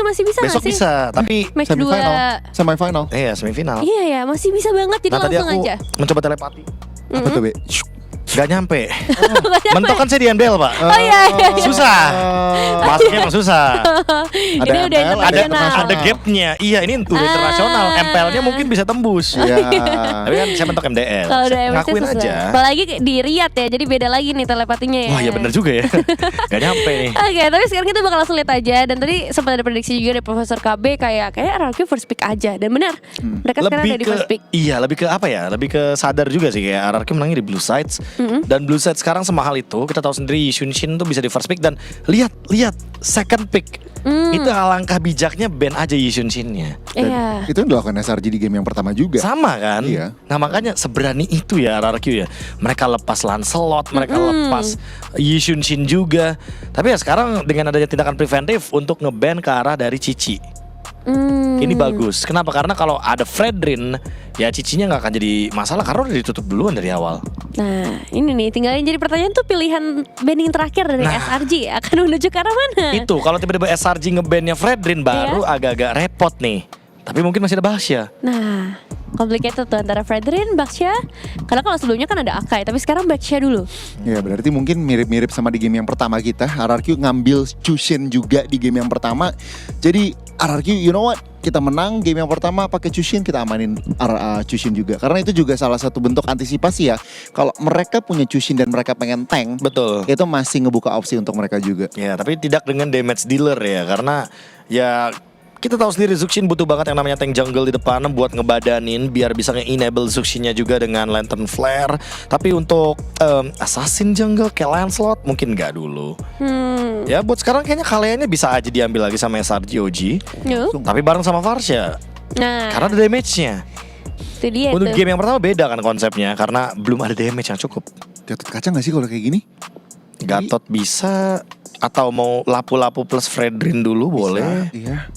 masih bisa Besok gak sih? bisa, tapi Match 2. Semifinal. iya semifinal. Iya ya, masih bisa banget. Jadi Nah tadi langsung aku aja. mencoba telepati, Apa tuh, Be? gak nyampe. Mentok kan saya di MDL Pak. Oh iya. Susah. Masuknya emang susah. Ini udah MPL, internasional. Ada gapnya. Iya ini udah internasional. MPL-nya mungkin bisa tembus. Iya. Tapi kan saya mentok MDL. Kalau udah MSC Ngakuin susah. aja. Apalagi di Riyadh ya, jadi beda lagi nih telepatinya ya. Wah iya bener juga ya. Gak nyampe nih. Oke, tapi sekarang kita bakal langsung lihat aja. Dan tadi sempat ada prediksi juga dari Profesor KB kayak RRQ first pick aja. Dan benar, mereka sekarang ada di first pick. Iya lebih ke apa ya? Lebih ke sadar juga sih kayak RRQ menangnya di Blue Sides. Dan Blue Sides sekarang semahal itu. Kita tahu sendiri Yishunshin tuh bisa di first pick. Dan lihat second pick. Itu alangkah bijaknya ban aja Yishunshin-nya. Dan Iya. itu yang dilakukan SRG di game yang pertama juga. Sama kan? Iya. Nah makanya seberani itu ya RRQ ya. Mereka lepas Lancelot, mereka lepas Yishunshin juga. Tapi ya sekarang dengan adanya tindakan preventif untuk ngeban ke arah dari Cici. Ini bagus. Kenapa? Karena kalau ada Fredrin, ya Cicinya nggak akan jadi masalah karena udah ditutup duluan dari awal. Nah, ini nih tinggal yang jadi pertanyaan tuh pilihan banning terakhir dari SRG akan menuju ke arah mana? Itu kalau tiba-tiba SRG ngebannya Fredrin baru agak-agak repot nih. Tapi mungkin masih ada Bahsya. Nah, complicated tuh antara Fredrin, Baxia. Karena kalau sebelumnya kan ada Akai, tapi sekarang Baxia dulu. Ya berarti mungkin mirip-mirip sama di game yang pertama kita. RRQ ngambil Chushin juga di game yang pertama. Jadi RRQ, you know what? Kita menang game yang pertama pakai Chushin, kita amanin Chushin juga. Karena itu juga salah satu bentuk antisipasi ya. Kalau mereka punya Chushin dan mereka pengen tank, Betul. itu masih ngebuka opsi untuk mereka juga. Ya, tapi tidak dengan damage dealer ya. Karena ya kita tahu sendiri Zuxin butuh banget yang namanya tank jungle di depan buat ngebadanin biar bisa nge-enable Zuxinnya juga dengan Lantern Flare. Tapi untuk assassin jungle kayak Lancelot mungkin nggak dulu. Ya buat sekarang kayaknya kaliannya bisa aja diambil lagi sama SRG OG. Yuk. Tapi bareng sama Varsha. Nah, Karena ada damage-nya. itu dia Untuk tuh. game yang pertama beda kan konsepnya karena belum ada damage yang cukup. Gatot kaca gak sih kalau kayak gini? Gatot bisa atau mau lapu-lapu plus Fredrin dulu boleh. Iya.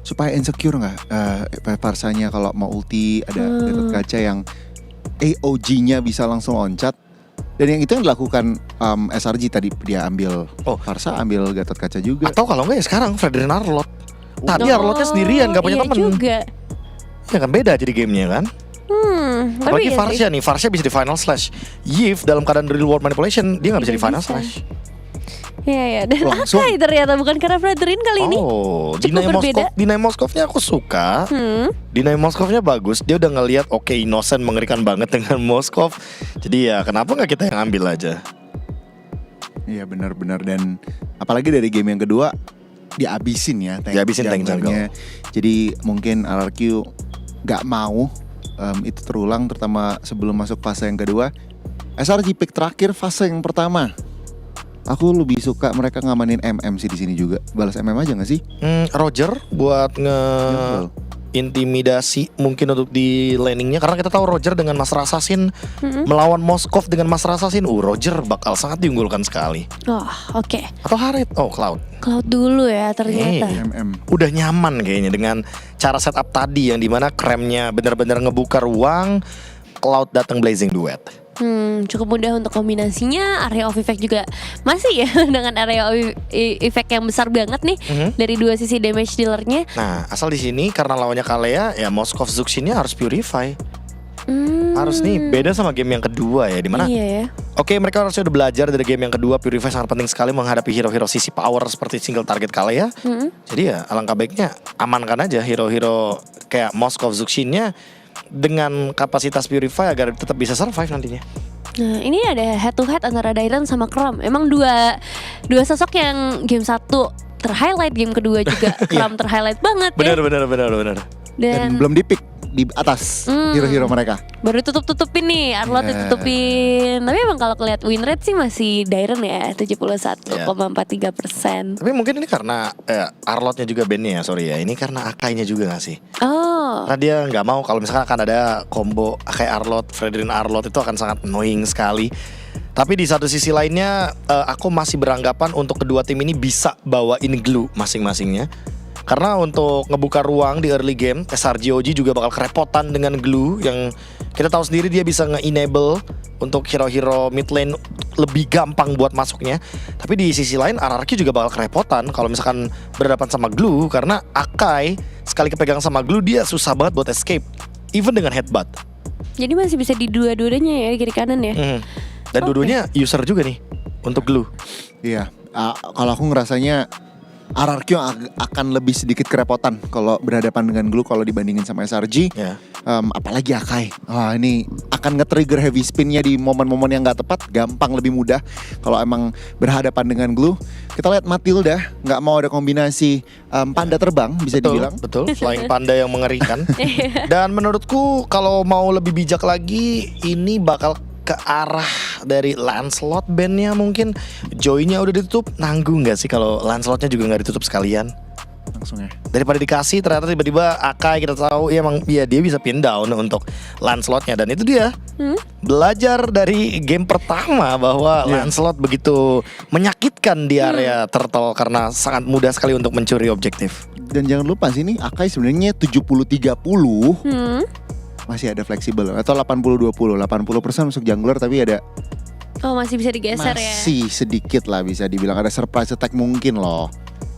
Supaya insecure nggak Varsanya kalau mau ulti ada Gatot kaca yang AOG-nya bisa langsung loncat. Dan yang itu yang dilakukan SRG tadi, dia ambil Varsa, ambil Gatot kaca juga. Atau kalau enggak ya sekarang Fredrin Arlot. Tadi Arlotnya sendirian gak punya iya temen. juga. Ya kan beda jadi gamenya kan. Apalagi iya Varsha nih, Varsha bisa di final slash. Yif dalam keadaan real world manipulation dia gak bisa di final slash. Iya ya, dan Langsung. Akai ternyata bukan karena Fredrin kali ini. Oh, Cukup berbeda. Dinay Moskovnya aku suka. Dinay Moskovnya bagus. Dia udah ngelihat oke Innocent mengerikan banget dengan Moskov. Jadi ya kenapa nggak kita yang ambil aja? Iya benar-benar. Dan apalagi dari game yang kedua dihabisin ya Dihabisin tank junglernya. Jadi mungkin RRQ gak mau itu terulang, terutama sebelum masuk fase yang kedua. SRG pick terakhir fase yang pertama. Aku lebih suka mereka ngamanin MM sih di sini juga. Balas MM aja gak sih? Roger buat intimidasi mungkin untuk di laningnya karena kita tahu Roger dengan Master Assassin melawan Moskov dengan Master Assassin, Roger bakal sangat diunggulkan sekali. Oh, oke. Atau Harit, Cloud. Cloud dulu ya ternyata. MM. Udah nyaman kayaknya dengan cara setup tadi yang dimana kremnya benar-benar ngebuka ruang. Cloud datang Blazing Duet. Cukup mudah untuk kombinasinya. Area of effect juga masih ya dengan area of effect yang besar banget nih dari dua sisi damage dealernya. Nah, asal di sini karena lawannya Kalea, ya Moskov Zuxinnya harus Purify. Harus nih beda sama game yang kedua ya, dimana Iya ya. Oke, mereka harusnya udah belajar dari game yang kedua. Purify sangat penting sekali menghadapi hero-hero sisi power seperti single target Kalea. Jadi ya alangkah baiknya amankan aja hero-hero kayak Moskov Zuxinnya dengan kapasitas Purify agar tetap bisa survive nantinya. Nah, ini ada head to head antara Dairon sama Kram. Emang dua sosok yang game 1 terhighlight, game kedua juga Kram terhighlight banget ya. Benar. Dan belum di pick di atas hero-hero mereka. Baru tutupin nih, Arlot ditutupin. Tapi emang kalau kelihat win rate sih masih Dairon ya, 71,43%. Tapi mungkin ini karena Arlotnya juga bandnya ya, sorry ya. Ini karena Akainya juga gak sih? Oh, Karena dia nggak mau kalau misalkan akan ada combo Akai Arlot, Fredrin Arlot itu akan sangat annoying sekali. Tapi di satu sisi lainnya aku masih beranggapan untuk kedua tim ini bisa bawain glue masing-masingnya. Karena untuk ngebuka ruang di early game, SRG OG juga bakal kerepotan dengan glue yang Kita tahu sendiri dia bisa nge-enable untuk hero-hero mid lane lebih gampang buat masuknya. Tapi di sisi lain RRQ juga bakal kerepotan kalau misalkan berhadapan sama Glue, karena Akai sekali kepegang sama Glue dia susah banget buat escape, even dengan headbutt. Jadi masih bisa di dua-duanya ya, kiri kanan ya. Dan dua-duanya user juga nih untuk Glue. Iya, kalau aku ngerasanya RRQ akan lebih sedikit kerepotan kalau berhadapan dengan Glue kalau dibandingin sama SRG. Ya. Apalagi Akai. Wah, ini akan nge-trigger heavy spinnya di momen-momen yang gak tepat. Gampang lebih mudah kalau emang berhadapan dengan Glue. Kita lihat Matilda nggak mau ada kombinasi panda terbang, bisa dibilang. Betul, flying panda yang mengerikan. Dan menurutku kalau mau lebih bijak lagi, ini bakal ke arah dari Lancelot bandnya mungkin. Joy-nya udah ditutup, nanggung gak sih kalau Lancelotnya juga gak ditutup sekalian? Langsung ya. Daripada dikasih ternyata tiba-tiba Akai kita tahu ya emang ya dia bisa pin down untuk Lancelotnya. Dan itu dia belajar dari game pertama bahwa Lancelot begitu menyakitkan di area turtle karena sangat mudah sekali untuk mencuri objektif. Dan jangan lupa sih ini Akai sebenarnya 70-30 masih ada fleksibel atau 80-20, 80% masuk jungler tapi ada masih bisa digeser ya. masih sedikit lah bisa dibilang ada surprise attack mungkin loh.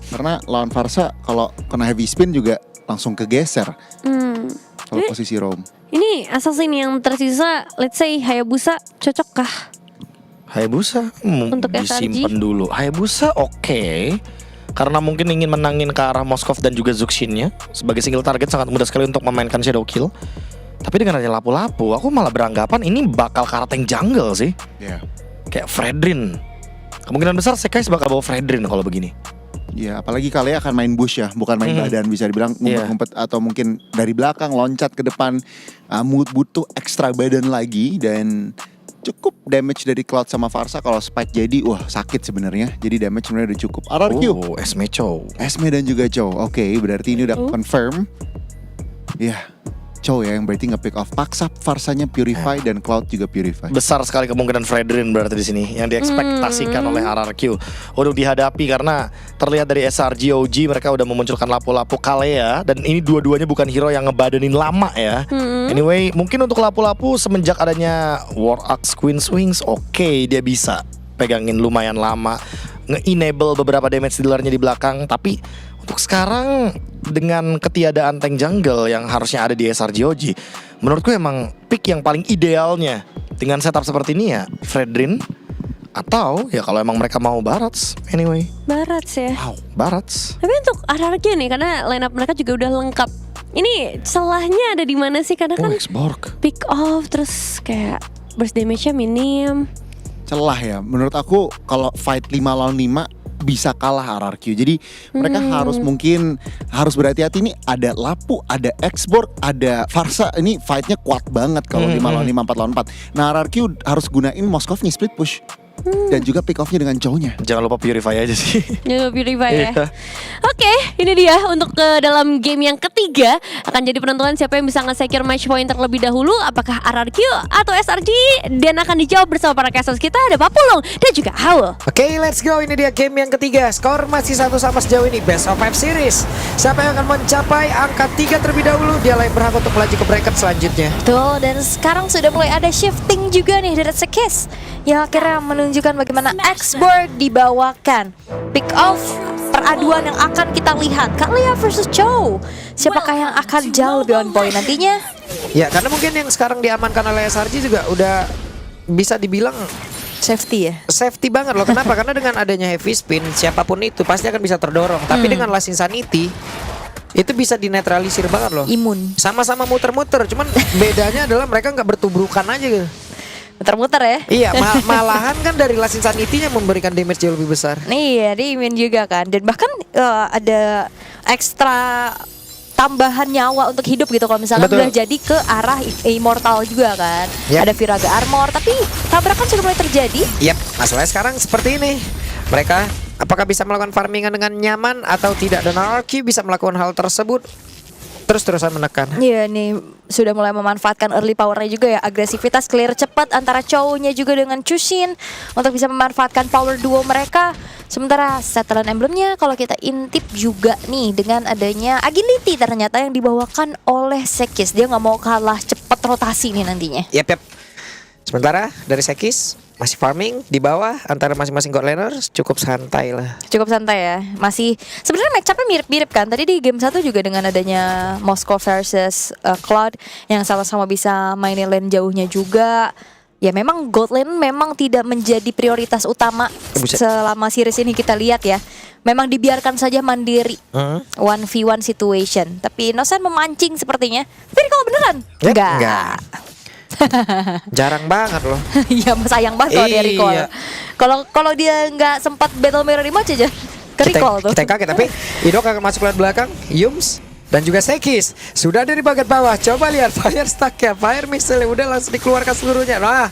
Karena lawan Farsa kalau kena heavy spin juga langsung kegeser. Kalau posisi roam. Ini assassin yang tersisa, let's say Hayabusa cocok kah? Hayabusa Untuk disimpan dulu. Hayabusa oke. Karena mungkin ingin menangin ke arah Moskov dan juga Zuxinnya. Sebagai single target sangat mudah sekali untuk memainkan Shadow Kill. Tapi dengan adanya lapu-lapu, aku malah beranggapan ini bakal ke arah tank jungle sih. Kayak Fredrin. Kemungkinan besar Sekais bakal bawa Fredrin kalau begini. Ya, apalagi kalian akan main bush ya, bukan main badan, bisa dibilang ngumpet-ngumpet atau mungkin dari belakang loncat ke depan. Butuh ekstra badan lagi dan cukup damage dari Cloud sama Farsa. Kalau spike jadi sakit sebenarnya. Jadi damage sebenarnya udah cukup. RRQ, Esme Chow. Esme dan juga Chow. Oke, berarti ini udah confirm. Ya, Chow ya yang berarti nge-pick off. Paksa Farsanya Purify dan Cloud juga Purify. Besar sekali kemungkinan Fredrin berarti di sini yang diekspektasikan oleh RRQ untuk dihadapi, karena terlihat dari SRG OG mereka udah memunculkan lapu-lapu Kalea dan ini dua-duanya bukan hero yang ngebadenin lama ya. Anyway, mungkin untuk lapu-lapu semenjak adanya War Axe Queen Swings, oke, dia bisa pegangin lumayan lama, nge-enable beberapa damage dealernya di belakang. Tapi untuk sekarang dengan ketiadaan tank jungle yang harusnya ada di SRGOG, menurutku emang pick yang paling idealnya dengan setup seperti ini ya Fredrin, atau ya kalau emang mereka mau Barats. Anyway, Barats ya. Barats. Tapi untuk RRQ nih, karena line up mereka juga udah lengkap. Ini celahnya ada di mana sih? Karena kan Xborg pick off terus kayak burst damage-nya minim. Celah ya, menurut aku kalau fight 5 lawan 5 bisa kalah RRQ. Jadi mereka harus berhati-hati. Ini ada Lapu, ada Xborg, ada Farsa. Ini fightnya kuat banget kalau 5 lawan 5, 4 lawan 4. Nah RRQ harus gunain Moskov nih split push. Dan juga pick off-nya dengan Chow-nya. Jangan lupa Purify aja sih. Jangan lupa Purify ya. Oke, ini dia untuk ke dalam game yang ketiga. Akan jadi penentuan siapa yang bisa nge-secure match point terlebih dahulu. Apakah RRQ atau SRG? Dan akan dijawab bersama para casters kita. Ada Papulung dan juga Haul. Oke, let's go. Ini dia game yang ketiga. Skor masih 1 sama sejauh ini. Best of 5 series. Siapa yang akan mencapai angka 3 terlebih dahulu, dia yang berhak untuk melaju ke bracket selanjutnya. Betul, dan sekarang sudah mulai ada shifting juga nih dari Sekis yang akhirnya menunjukkan bagaimana Xborg dibawakan. Pick off peraduan yang akan kita lihat, Kalea versus Chow. Siapakah yang akan jauh lebih on point nantinya? Ya, karena mungkin yang sekarang diamankan oleh SRG juga udah bisa dibilang Safety ya? safety banget loh. Kenapa? Karena dengan adanya heavy spin, siapapun itu pasti akan bisa terdorong. Tapi dengan Last Insanity itu bisa dinetralisir banget loh. Imun. Sama-sama muter-muter, cuman bedanya adalah mereka nggak bertubrukan aja gitu. Muter-muter ya? Iya, malahan kan dari Last Insanity-nya memberikan damage jauh lebih besar. Iya, dia imun juga kan. Dan bahkan ada ekstra tambahan nyawa untuk hidup gitu kalau misalnya Betul. udah jadi ke arah immortal juga kan. Yep. Ada Viraga Armor, tapi tabrakan sudah mulai terjadi. Yap, masalahnya sekarang seperti ini. Mereka apakah bisa melakukan farmingan dengan nyaman atau tidak? Dan RRQ bisa melakukan hal tersebut terus-terusan menekan. Iya nih, sudah mulai memanfaatkan early powernya juga ya. Agresivitas clear cepat antara Chow-nya juga dengan Chushin untuk bisa memanfaatkan power duo mereka. Sementara setelan emblemnya kalau kita intip juga nih dengan adanya agility ternyata yang dibawakan oleh Sekis. Dia nggak mau kalah cepat dapat rotasi nih nantinya. Yap. Sementara dari Sekis masih farming di bawah antara masing-masing god laners, cukup santai lah. Cukup santai ya. Masih sebenarnya match-up-nya mirip-mirip kan. Tadi di game 1 juga dengan adanya Moskow versus Cloud yang sama-sama bisa mainin lane jauhnya juga. Ya memang god lane memang tidak menjadi prioritas utama Buset. selama series ini kita lihat ya. Memang dibiarkan saja mandiri 1v1 situation. Tapi Innocent memancing sepertinya. Tapi kalau beneran? Yep, Enggak. enggak. Jarang banget loh. Iya sayang banget kalau dia Iya. recall. Kalau dia nggak sempat battle mirror rematch aja ke recall tuh. Kita kaget tapi Idok akan masuk lane belakang, Yums dan juga Sekis sudah dari bagian bawah. Coba lihat fire stack ya, fire missile udah langsung dikeluarkan seluruhnya. Nah,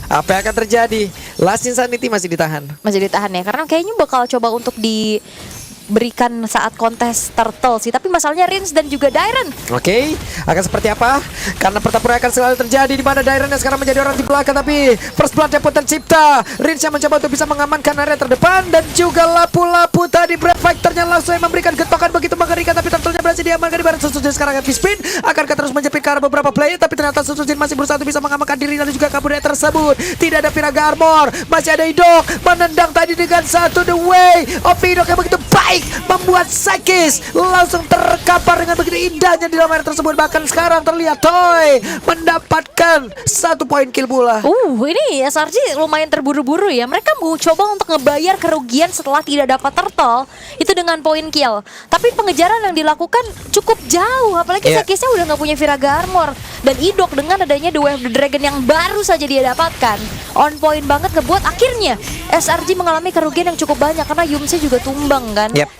apa yang akan terjadi? Last Insanity masih ditahan. Masih ditahan ya karena kayaknya bakal coba untuk diberikan saat kontes turtle sih. Tapi masalahnya Rins dan juga Dairen. Oke, akan seperti apa? Karena pertempuran akan selalu terjadi di mana Dairen yang sekarang menjadi orang di belakang, tapi first blood yang pun tercipta. Rins yang mencoba untuk bisa mengamankan area terdepan dan juga lapu-lapu tadi Brave Fighter-nya langsung yang memberikan getokan begitu mengerikan, tapi turtle-nya berhasil diamankan di barat Susujin. Sekarang heavy spin akankah terus menjepit ke arah beberapa player, tapi ternyata Susujin masih berusaha untuk bisa mengamankan diri dan juga kabur dari tersebut. Tidak ada Viraga Armor, masih ada Idok menendang tadi dengan satu the way of Idok yang begitu baik membuat Sekis langsung terkapar dengan begitu indahnya di dalam area tersebut. Bahkan sekarang terlihat Toy mendapatkan 1 poin kill pula. Ini SRG lumayan terburu-buru ya. Mereka mau coba untuk ngebayar kerugian setelah tidak dapat turtle itu dengan poin kill. Tapi pengejaran yang dilakukan cukup jauh. Apalagi Yeah. Sekisnya udah nggak punya Viraga Armor dan Idok dengan adanya The Way of the Dragon yang baru saja dia dapatkan. On point banget ngebuat akhirnya SRG mengalami kerugian yang cukup banyak karena Yumsnya juga tumbang kan. Yap.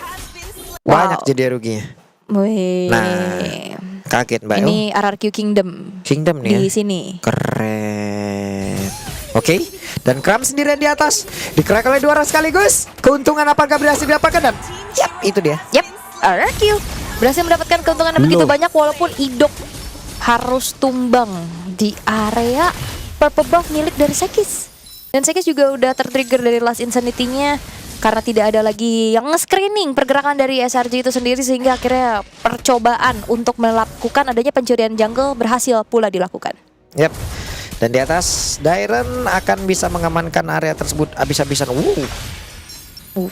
Wow. Banyak jadi ruginya. Wih. Nah, kaget Mbak. Ini RRQ Kingdom Kingdom nih di ya. sini. Keren. Oke, dan Kram sendirian di atas. Dikerak oleh 2 orang sekaligus. Keuntungan apakah berhasil didapatkan? Dan yap, itu dia. Yap, RRQ berhasil mendapatkan keuntungan yang begitu banyak walaupun Idok harus tumbang di area purple buff milik dari Sekis. Dan Sekis juga udah tertrigger dari Last Insanity-nya karena tidak ada lagi yang nge-screening pergerakan dari SRG itu sendiri sehingga akhirnya percobaan untuk melakukan adanya pencurian jungle berhasil pula dilakukan. Yap. Dan di atas Dairen akan bisa mengamankan area tersebut habis-habisan.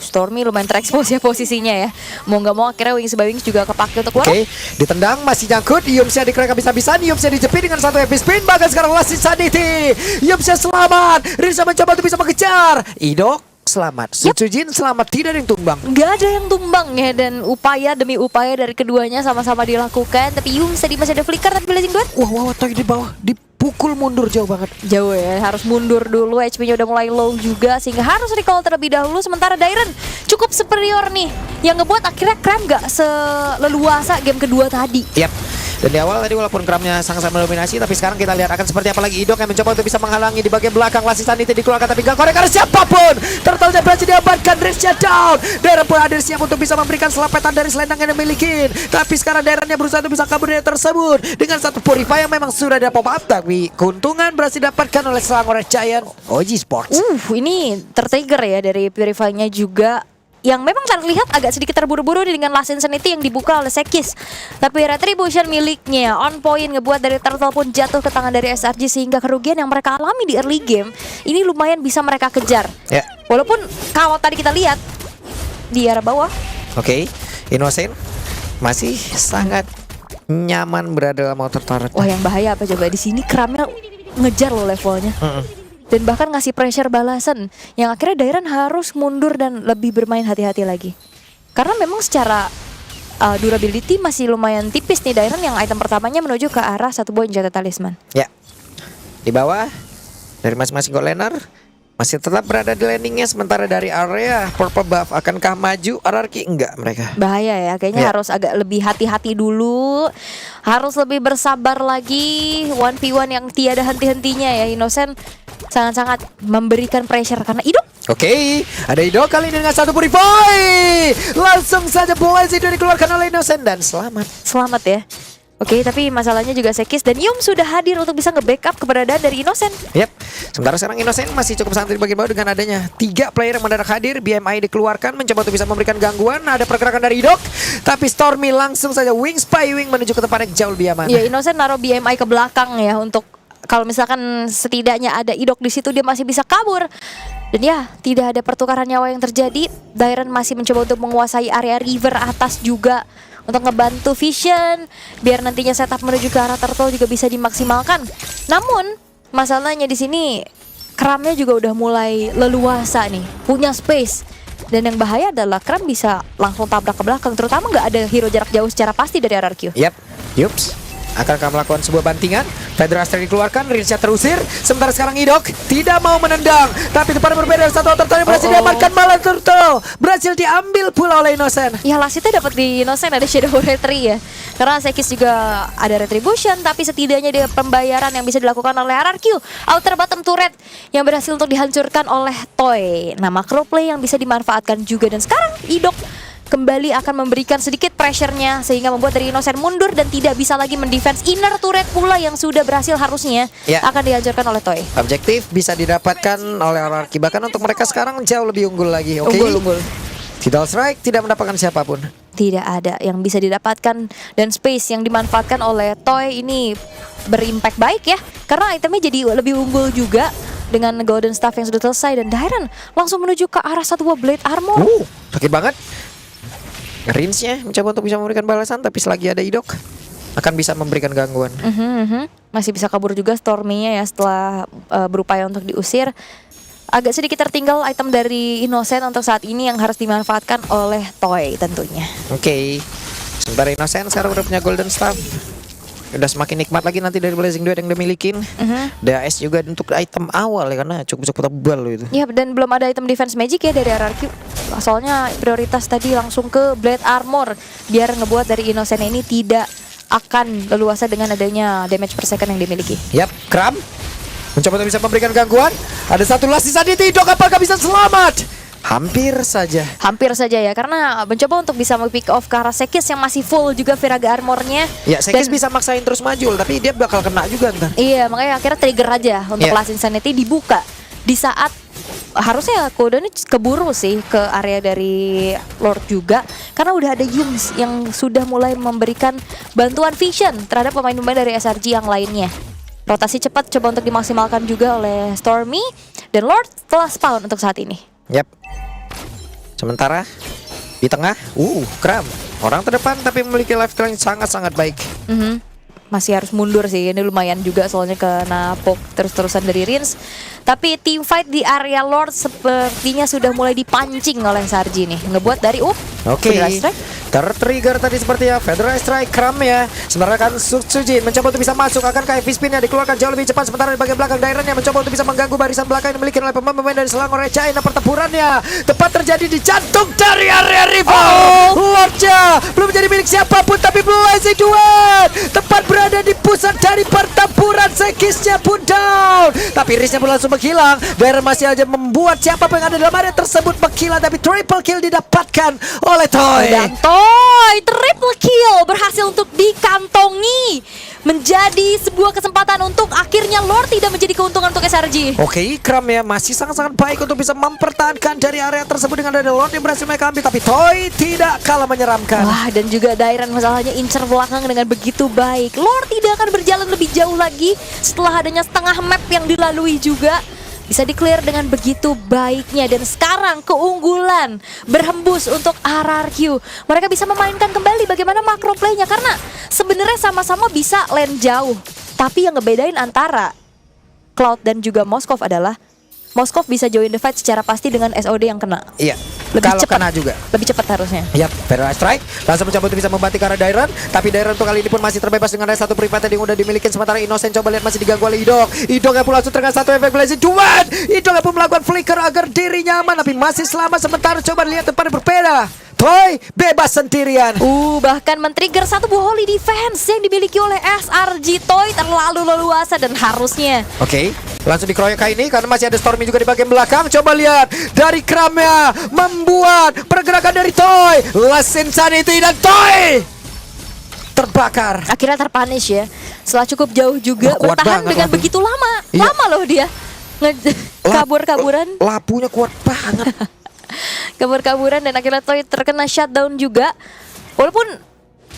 Stormy lumayan terekspos ya posisinya ya. Mau nggak mau akhirnya Wings by Wings juga kepake untuk keluar. Oke, ditendang masih nyangkut. Yumsnya dikerak habis-habisan. Yumsnya dijepit dengan 1 heavy spin. Bahkan sekarang Last Insanity. Yumsnya selamat. Rinsa mencoba untuk bisa mengejar. Idok selamat. Sutsujin selamat. Tidak ada yang tumbang. Nggak ada yang tumbang ya dan upaya demi upaya dari keduanya sama-sama dilakukan. Tapi Yums tadi masih ada flicker tapi Blazing Duet Wah, Toy di bawah. Dipukul mundur jauh banget. jauh ya, harus mundur dulu, HP-nya udah mulai low juga sehingga harus recall terlebih dahulu. Sementara Dairen cukup superior nih yang ngebuat akhirnya Kram gak seleluasa game kedua tadi. Yap. Dan di awal tadi walaupun Kramnya sangat-sangat mendominasi, tapi sekarang kita lihat akan seperti apa lagi Idok yang mencoba untuk bisa menghalangi di bagian belakang. Last Insanity dikeluarkan tapi gak korek karena siapapun. Turtle-nya berhasil diamankan, Dresnya down. Dairen pun hadir siap untuk bisa memberikan selapetan dari selendang yang dimiliki. Tapi sekarang Dairennya berusaha untuk bisa kabur dari tersebut dengan satu Purify yang memang sudah ada pop up, tapi keuntungan berhasil didapatkan oleh seorang orang Giant OG Sports. Ini tertrigger ya dari Purify-nya juga yang memang terlihat agak sedikit terburu-buru dengan Last Insanity yang dibuka oleh Sekis. Tapi Retribution miliknya on point ngebuat dari Turtle pun jatuh ke tangan dari SRG sehingga kerugian yang mereka alami di early game ini lumayan bisa mereka kejar. Ya. Walaupun kalau tadi kita lihat di arah bawah Oke, Innocent masih sangat nyaman berada dalam outer turret. wah yang bahaya apa coba di sini Kramnya ngejar loh levelnya. Dan bahkan ngasih pressure balasan yang akhirnya Dairen harus mundur dan lebih bermain hati-hati lagi. Karena memang secara durability masih lumayan tipis nih Dairen yang item pertamanya menuju ke arah satu buah senjata talisman. Ya, di bawah dari masing-masing god laner masih tetap berada di landingnya. Sementara dari area purple buff akankah maju RRQ? Enggak mereka. Bahaya ya, kayaknya Ya. harus agak lebih hati-hati dulu. Harus lebih bersabar lagi. 1v1 yang tiada henti-hentinya ya. Innocent sangat-sangat memberikan pressure karena Idok. Oke, ada Idok kali ini dengan satu Purify. Langsung saja Blaze itu dikeluarkan oleh Innocent dan selamat. Selamat ya. Oke, tapi masalahnya juga Sekis dan Yum sudah hadir untuk bisa nge-backup keberadaan dari Innocent. Yap, sementara sekarang Innocent masih cukup santai di bagian bawah dengan adanya 3 player yang mendadak hadir. BMI dikeluarkan mencoba untuk bisa memberikan gangguan. Ada pergerakan dari Idok, tapi Stormy langsung saja wing spy wing menuju ke tempat yang jauh lebih aman. Ya, Innocent naruh BMI ke belakang ya untuk kalau misalkan setidaknya ada Idok di situ dia masih bisa kabur. Dan ya, tidak ada pertukaran nyawa yang terjadi. Dairen masih mencoba untuk menguasai area river atas juga untuk ngebantu Vision biar nantinya setup menuju ke arah turtle juga bisa dimaksimalkan. Namun masalahnya di sini Kramnya juga udah mulai leluasa nih, punya space. Dan yang bahaya adalah Kram bisa langsung tabrak ke belakang, terutama nggak ada hero jarak jauh secara pasti dari RRQ. Yap, Yups. Akankah melakukan sebuah bantingan? Fedra Astra dikeluarkan, Rinsha terusir. Sementara sekarang Idok tidak mau menendang. Tapi tempat berbeda, satu turtle yang berhasil diamankan, malah turtle berhasil diambil pula oleh Innocent. Ya Lasitnya dapat di Innocent ada Shadow Retry ya. Karena Sekis juga ada Retribution, tapi setidaknya dia pembayaran yang bisa dilakukan oleh RRQ. Outer bottom turret yang berhasil untuk dihancurkan oleh Toy. Nah, macro play yang bisa dimanfaatkan juga. Dan sekarang Idok kembali akan memberikan sedikit pressure-nya sehingga membuat dari Innocent mundur dan tidak bisa lagi mendefense inner turret pula yang sudah berhasil harusnya akan dihancurkan oleh Toy. Objektif bisa didapatkan oleh RRQ, bahkan untuk mereka sekarang jauh lebih unggul lagi. Oke. Unggul. Tidal Strike tidak mendapatkan siapapun. Tidak ada yang bisa didapatkan dan space yang dimanfaatkan oleh Toy ini berimpact baik ya. Karena itemnya jadi lebih unggul juga dengan Golden Staff yang sudah selesai dan Dairen langsung menuju ke arah satu buah Blade Armor. Sakit banget. Rinsnya mencoba untuk bisa memberikan balasan, tapi selagi ada Idok akan bisa memberikan gangguan. Masih bisa kabur juga Stormy-nya ya setelah berupaya untuk diusir. Agak sedikit tertinggal item dari Innocent untuk saat ini yang harus dimanfaatkan oleh Toy tentunya. Oke. Sementara Innocent sekarang udah punya Golden Staff. Udah semakin nikmat lagi nanti dari Blazing Duet yang dia milikin. DAS juga untuk item awal ya, karena cukup tebal loh itu. Ya, dan belum ada item defense magic ya dari RRQ. Soalnya prioritas tadi langsung ke Blade Armor biar ngebuat dari Innocent ini tidak akan leluasa dengan adanya damage per second yang dimiliki. Yap, Kram mencoba untuk bisa memberikan gangguan. Ada satu last sisa di Idok, apakah bisa selamat? Hampir saja Ya, karena mencoba untuk bisa pick off ke arah Sekis yang masih full juga Viraga armornya. Ya, Sekis bisa maksain terus maju, tapi dia bakal kena juga ntar. Iya, makanya akhirnya trigger aja untuk Last Insanity dibuka di saat harusnya Kode ini keburu sih ke area dari Lord juga, karena udah ada Yums yang sudah mulai memberikan bantuan vision terhadap pemain-pemain dari SRG yang lainnya. Rotasi cepat coba untuk dimaksimalkan juga oleh Stormy dan Lord telah spawn untuk saat ini. Yap. Sementara di tengah, Kram orang terdepan tapi memiliki lifestyle yang sangat-sangat baik. Masih harus mundur sih, ini lumayan juga soalnya kena poke terus-terusan dari Rins. Tapi team fight di area Lord sepertinya sudah mulai dipancing oleh Sarji nih, ngebuat dari Fedra Strike. Tertrigger tadi seperti ya Fedra Strike Kram ya. Sementara kan Sujin mencoba untuk bisa masuk, akankah FV spin-nya dikeluarkan jauh lebih cepat. Sementara di bagian belakang Dairen yang mencoba untuk bisa mengganggu barisan belakang yang dimiliki oleh pemain-pemain dari Selangor China. Pertempurannya tepat terjadi di jantung dari area rival. Lordnya belum menjadi milik siapapun, tapi Blazing Duet tepat berada di pusat dari pertempuran. Sekisnya pun down, tapi Rinsnya pun langsung menghilang. Dairen masih aja membuat siapapun yang ada dalam area tersebut menghilang, tapi triple kill didapatkan oleh Toy. Dan Toy triple kill berhasil untuk dikantongi, menjadi sebuah kesempatan untuk akhirnya Lord tidak menjadi keuntungan untuk SRG. Oke, Kram ya masih sangat-sangat baik untuk bisa mempertahankan dari area tersebut dengan ada Lord yang berhasil mereka ambil, tapi Toy tidak kalah menyeramkan. Wah, dan juga Dairen masalahnya incer belakang dengan begitu baik. Lord tidak akan berjalan lebih jauh lagi setelah adanya setengah map yang dilalui juga. Bisa di-clear dengan begitu baiknya. Dan sekarang keunggulan berhembus untuk RRQ. Mereka bisa memainkan kembali bagaimana macro play-nya, karena sebenarnya sama-sama bisa lane jauh. Tapi yang ngebedain antara Cloud dan juga Moskov adalah Moskov bisa join the fight secara pasti dengan SOD yang kena. Iya, Lebih kalau cepat kena juga. Lebih cepat harusnya. Yap, Fedra Strike langsung mencoba untuk bisa membantu ke arah Dairen, tapi Dairen untuk kali ini pun masih terbebas dengan ada satu private yang udah dimiliki. Sementara Innocent coba lihat masih diganggu oleh Idok. Idok yang pun langsung terkena satu efek Blazing Duet. Idok yang pun melakukan flicker agar dirinya aman, tapi masih selamat. Sementara coba lihat tempat yang berbeda. Toy bebas sendirian. Bahkan men-trigger satu buah holy defense yang dimiliki oleh SRG. Toy terlalu leluasa dan harusnya. Oke, langsung dikeroyok kali ini karena masih ada Stormy juga di bagian belakang. Coba lihat dari Kramnya membuat pergerakan dari Toy. Last Insanity dan Toy terbakar. Akhirnya terpunish ya. Setelah cukup jauh juga Wah, kuat bertahan banget dengan Lapu. begitu lama. Iya. Lama loh dia. Kabur-kaburan. Lapunya kuat banget. Kabur-kaburan dan akhirnya Toy terkena shutdown juga. Walaupun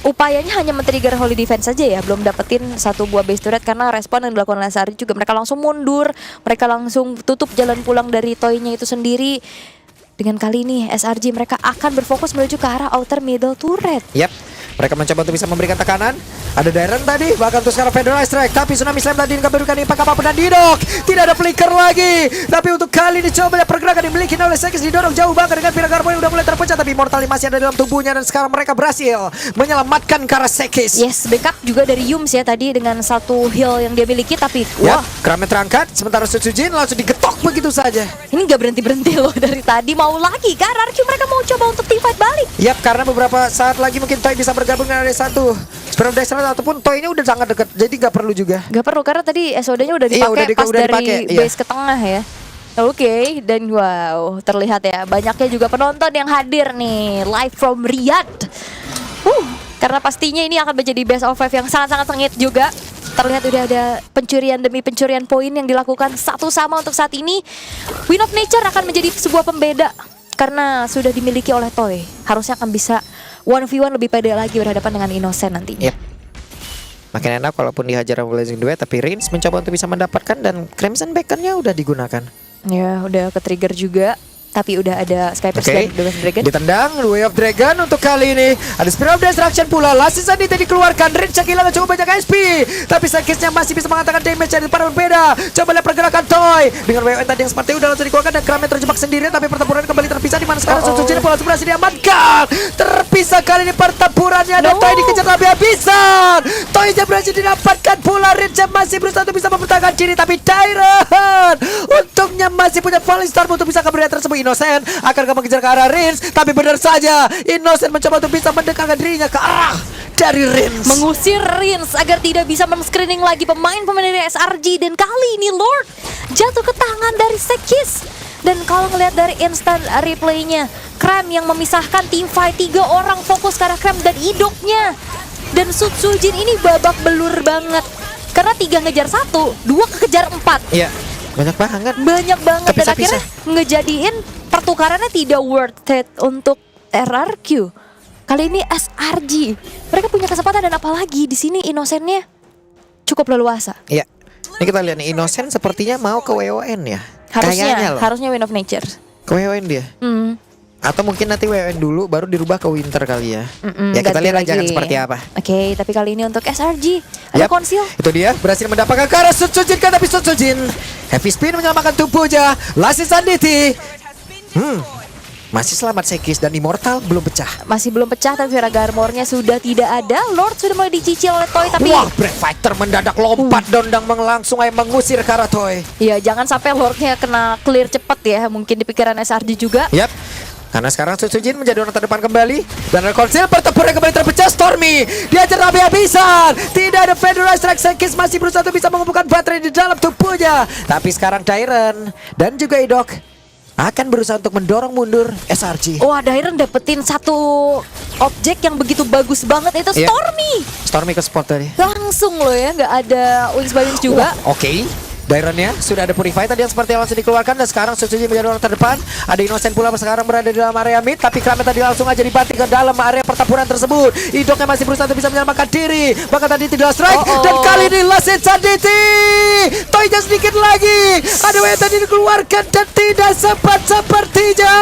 upayanya hanya men-trigger holy defense saja ya, belum dapetin satu buah base turret karena respon yang dilakukan oleh SRG juga mereka langsung mundur, mereka langsung tutup jalan pulang dari Toy-nya itu sendiri. Dengan kali ini SRG mereka akan berfokus menuju ke arah outer middle turret. Yap, mereka mencoba untuk bisa memberikan tekanan. Ada Darren tadi, bahkan untuk sekarang Federal Strike. Tapi Tsunami Slam tadi nggak memberikan impact apapun. Dan Didok, tidak ada flicker lagi. Tapi untuk kali ini coba lihat pergerakan dimiliki oleh Sekis. Didorong jauh banget dengan Pira Garbo yang udah mulai terpecah. Tapi Immortal masih ada dalam tubuhnya. Dan sekarang mereka berhasil menyelamatkan Karasekis. Yes, backup juga dari Yums ya tadi dengan satu heal yang dia miliki. Tapi Wah, wah, Kramet terangkat. Sementara Sutsujin langsung digetok begitu saja. ini nggak berhenti-berhenti loh dari tadi. Mau lagi kan RRQ mereka mau coba untuk teamfight balik. Yap, karena beberapa saat lagi mungkin Toy bisa bergabung dengan ada satu Spirit of Destiny ataupun Toy-nya udah sangat dekat. Jadi nggak perlu juga. Gak perlu karena tadi SOD-nya udah Iya, dipakai pas udah dari dipakai, iya. base ke tengah ya. Oke, dan wow, terlihat ya banyaknya juga penonton yang hadir nih live from Riyadh. Karena pastinya ini akan menjadi best of 5 yang sangat-sangat sengit juga. Terlihat udah ada pencurian demi pencurian poin yang dilakukan satu sama untuk saat ini. Wind of Nature akan menjadi sebuah pembeda karena sudah dimiliki oleh Toy. Harusnya akan bisa 1v1 lebih pede lagi berhadapan dengan Innocent nantinya. Yep. Makin enak walaupun dihajar sama Blazing Duet, tapi Rins mencoba untuk bisa mendapatkan dan Crimson Beacon-nya udah digunakan. Ya, udah ke-trigger juga. Tapi udah ada Skypers dan The Wave Dragon. Ditendang Way of Dragon untuk kali ini. Ada Spirit of Destruction pula. Last season ini dikeluarkan. Rins kehilangan cukup banyak SP. Tapi Sekisnya masih bisa mengatakan damage dari para berbeda. Coba lihat pergerakan Toy. Dengan WN tadi yang seperti udah langsung dikeluarkan. Dan Kramet terjebak sendirian. Tapi pertempuran kembali terpisah. Dimana sekarang Sutsujin pula berhasil diamankan. Terpisah kali ini pertempurannya. Dan Toy dikejar habis-habisan. Toy berhasil didapatkan pula. Rins masih berusaha untuk bisa mempertahankan diri. Tapi Tyron untungnya masih punya Falling Star untuk bisa kembali tersebut. Innocent akan mengejar ke arah Rins. Tapi benar saja Innocent mencoba untuk bisa mendekatkan dirinya ke arah dari Rins. Mengusir Rins agar tidak bisa men-screening lagi pemain-pemain dari SRG. Dan kali ini Lord jatuh ke tangan dari Sekis. Dan kalau ngelihat dari instant replaynya, Kram yang memisahkan team fight 3 orang fokus ke arah Kram dan Idoknya. Dan Sutsujin ini babak belur banget. Karena 3 ngejar 1, 2 kekejar 4. Iya, banyak banget. Banyak banget dan Kepisah-pisah. akhirnya ngejadiin pertukarannya tidak worth it untuk RRQ. Kali ini SRG. Mereka punya kesempatan dan apalagi di sini Innocent-nya cukup leluasa. Iya. Ini kita lihat nih, Innocent sepertinya mau ke WON ya. Kayaknya loh. Harusnya Wind of Nature. Ke WON dia. Atau mungkin nanti WON dulu baru dirubah ke Winter kali ya. Ya kita ganti lihat aja lagi. kan seperti apa. Oke, tapi kali ini untuk SRG ada Yap, konsil. itu dia berhasil mendapatkan ke arah Sutsujin kan, tapi Sutsujin heavy spin menyelamatkan tubuhnya. Lasi Sanditi. Masih selamat Sekis dan Immortal belum pecah. Masih belum pecah tapi Viraga Armor-nya sudah tidak ada. Lord sudah mulai dicicil oleh Toy tapi Wah, Breath Fighter mendadak lompat dondang langsung aja mengusir ke arah Toy. ya jangan sampai Lord-nya kena clear cepet ya. Mungkin di pikiran SRG juga. Yap. Karena sekarang Sutsujin menjadi orang terdepan kembali. Dan ada konsil pertempuran kembali terpecah. Stormy diajar habis-habisan. Tidak ada Federal Strike. Sekis masih berusaha untuk bisa mengumpulkan baterai di dalam tubuhnya. Tapi sekarang Tyron dan juga Idok akan berusaha untuk mendorong mundur SRG. Wah, Dairon dapetin satu objek yang begitu bagus banget itu Iya. Stormy. Stormy ke spot tadi. Langsung loh ya, nggak ada Wings by Wings juga. Oke. Daironnya sudah ada Purify tadi yang seperti yang langsung dikeluarkan. Dan sekarang Sutsujin menjadi orang terdepan. Ada Innocent pula sekarang berada di dalam area mid. Tapi Kramet tadi langsung aja dibanting ke dalam area pertempuran tersebut. Idoknya masih berusaha untuk bisa menyelamatkan diri. Bahkan tadi tidak strike. Dan kali ini Lasit Sanditi. Toynya sedikit lagi. Ada yang tadi dikeluarkan dan tidak sempat sepertinya.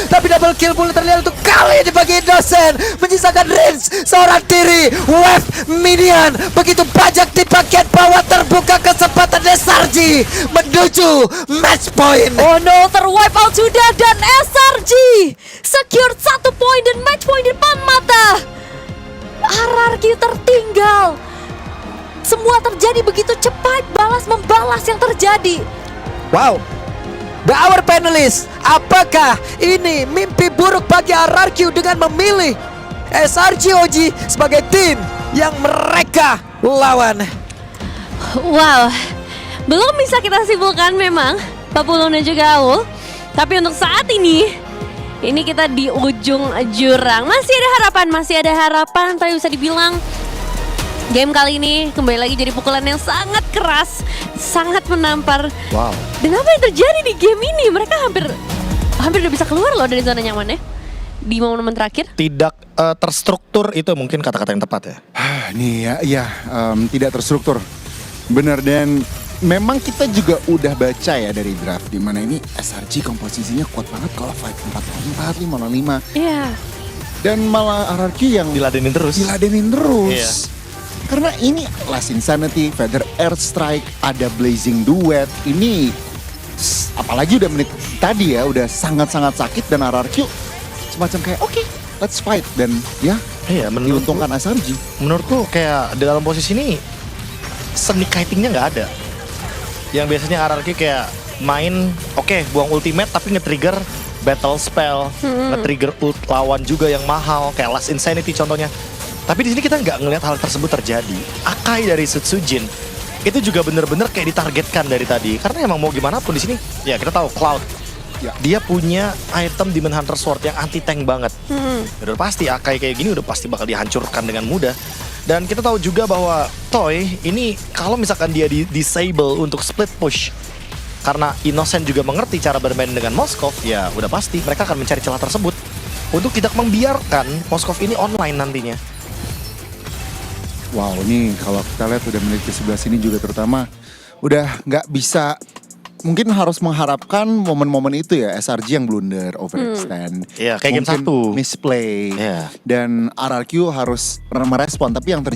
Tapi double kill pula terlihat untuk kali ini bagi Innocent. Menyisakan Rins seorang diri. Wave minion begitu banyak di bagian bawah. Terbuka kesempatan SRG menuju match point. Oh no, terwipe out sudah dan SRG secure 1 poin dan match point di depan mata. RRQ tertinggal. Semua terjadi begitu cepat, balas membalas yang terjadi. Wow. The Hour Panelist, apakah ini mimpi buruk bagi RRQ dengan memilih SRG OG sebagai tim yang mereka lawan? Wow, belum bisa kita simpulkan memang Papulung dan juga Aul. Tapi untuk saat ini Ini kita di ujung jurang. Masih ada harapan, tapi bisa dibilang game kali ini kembali lagi jadi pukulan yang sangat keras, sangat menampar. Wow. Dan apa yang terjadi di game ini? Mereka hampir udah bisa keluar loh dari zona nyamannya di momen-momen terakhir. Tidak terstruktur itu mungkin kata-kata yang tepat ya. Nih tidak terstruktur. Bener, dan memang kita juga udah baca ya dari draft di mana ini SRG komposisinya kuat banget kalau fight 4-4, 5-5. Iya. Dan malah RRQ yang Diladenin terus. Iya. Karena ini Last Insanity, Feather Airstrike, ada Blazing Duet. Ini apalagi udah menit tadi ya udah sangat-sangat sakit dan RRQ semacam kayak oke, let's fight, dan ya Iya, diuntungkan SRG. menurutku kayak di dalam posisi ini seni kitingnya nggak ada. Yang biasanya RRQ kayak main buang ultimate tapi nge-trigger battle spell, nge-trigger ult lawan juga yang mahal kayak Last Insanity contohnya. Tapi di sini kita nggak ngelihat hal tersebut terjadi. Akai dari Sutsujin itu juga bener-bener kayak ditargetkan dari tadi. Karena emang mau gimana pun di sini, ya kita tahu Cloud. Ya. Dia punya item Demon Hunter Sword yang anti tank banget. Udah pasti Akai kayak gini udah pasti bakal dihancurkan dengan mudah. Dan kita tahu juga bahwa Toy ini kalau misalkan dia disable untuk split push, karena Innocent juga mengerti cara bermain dengan Moskov, ya udah pasti mereka akan mencari celah tersebut untuk tidak membiarkan Moskov ini online nantinya. Wow, ini kalau kita lihat udah menit ke-11 ini juga terutama udah nggak bisa, mungkin harus mengharapkan momen-momen itu ya, SRG yang blunder, overextend. Iya, kayak game mungkin 1. misplay. Iya. Dan RRQ harus merespon, tapi yang terjadi